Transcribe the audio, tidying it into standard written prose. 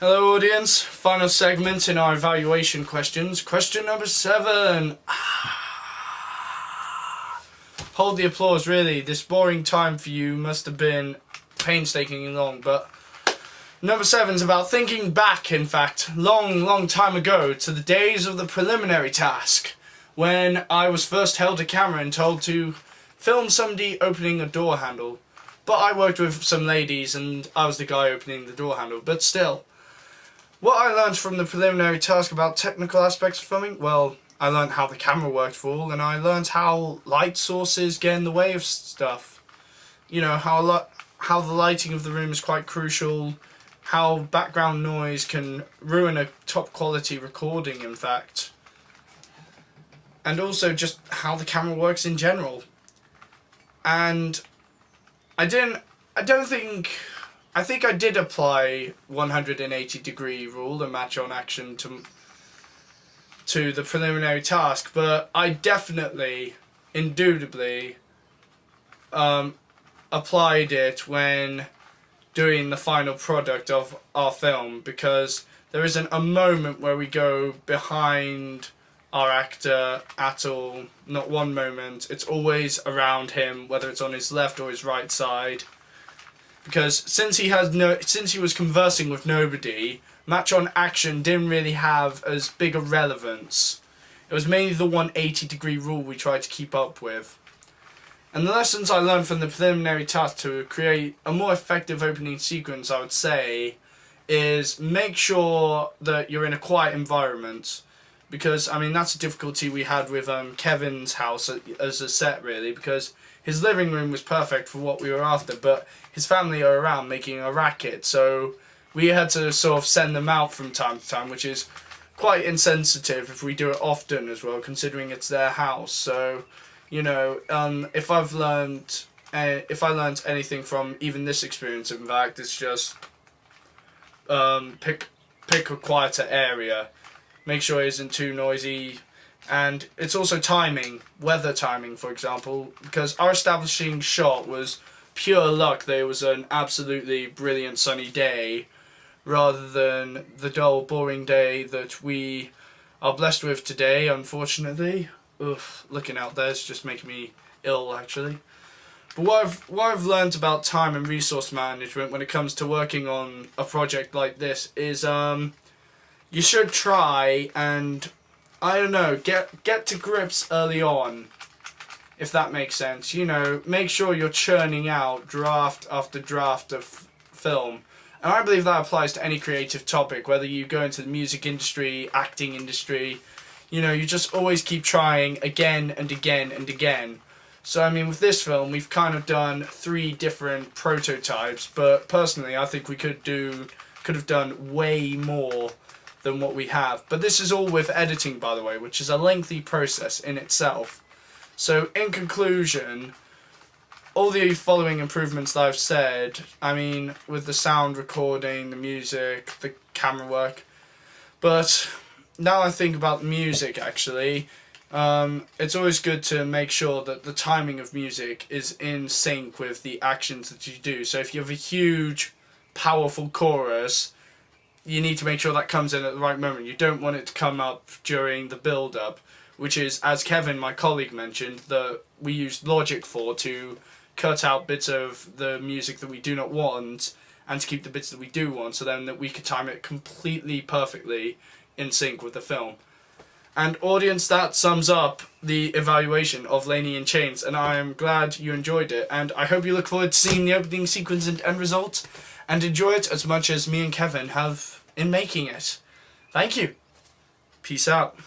Hello audience, final segment in our evaluation questions. Question number 7. Hold the applause, really. This boring time for you must have been painstakingly long, but number 7 is about thinking back, in fact, long time ago, to the days of the preliminary task, when I was first held a camera and told to film somebody opening a door handle. But I worked with some ladies and I was the guy opening the door handle, but still. What I learned from the preliminary task about technical aspects of filming, well, I learned how the camera worked for all, and I learned how light sources get in the way of stuff. You know, how the lighting of the room is quite crucial, how background noise can ruin a top quality recording, in fact. And also just how the camera works in general. And I think I did apply 180-degree rule and match on action to the preliminary task, but I definitely, indubitably, applied it when doing the final product of our film, because there isn't a moment where we go behind our actor at all, not one moment. It's always around him, whether it's on his left or his right side. Because since he was conversing with nobody, match on action didn't really have as big a relevance. It was mainly the 180-degree rule we tried to keep up with. And the lessons I learned from the preliminary task to create a more effective opening sequence, I would say, is make sure that you're in a quiet environment. Because, I mean, that's a difficulty we had with Kevin's house as a set, really, because his living room was perfect for what we were after, but his family are around making a racket, so we had to sort of send them out from time to time, which is quite insensitive if we do it often as well, considering it's their house. So, you know, if I learned anything from even this experience, in fact, it's just pick a quieter area. Make sure it isn't too noisy, and it's also timing, weather timing, for example, because our establishing shot was pure luck that it was an absolutely brilliant sunny day, rather than the dull, boring day that we are blessed with today, unfortunately. Oof, looking out there is just making me ill, actually. But what I've learned about time and resource management when it comes to working on a project like this is, you should try and, I don't know, get to grips early on, if that makes sense. You know, make sure you're churning out draft after draft of film. And I believe that applies to any creative topic, whether you go into the music industry, acting industry. You know, you just always keep trying again and again and again. So, I mean, with this film, we've kind of done 3 different prototypes, but personally, I think we could have done way more than what we have. But this is all with editing, by the way, which is a lengthy process in itself. So in conclusion, all the following improvements that I've said, I mean, with the sound recording, the music, the camera work, but now I think about music, actually, it's always good to make sure that the timing of music is in sync with the actions that you do. So if you have a huge, powerful chorus, you need to make sure that comes in at the right moment. You don't want it to come up during the build-up, which is, as Kevin, my colleague, mentioned, that we used Logic for to cut out bits of the music that we do not want and to keep the bits that we do want, so then that we could time it completely perfectly in sync with the film. And audience, that sums up the evaluation of Laney in Chains, and I am glad you enjoyed it, and I hope you look forward to seeing the opening sequence and end result, and enjoy it as much as me and Kevin have in making it. Thank you. Peace out.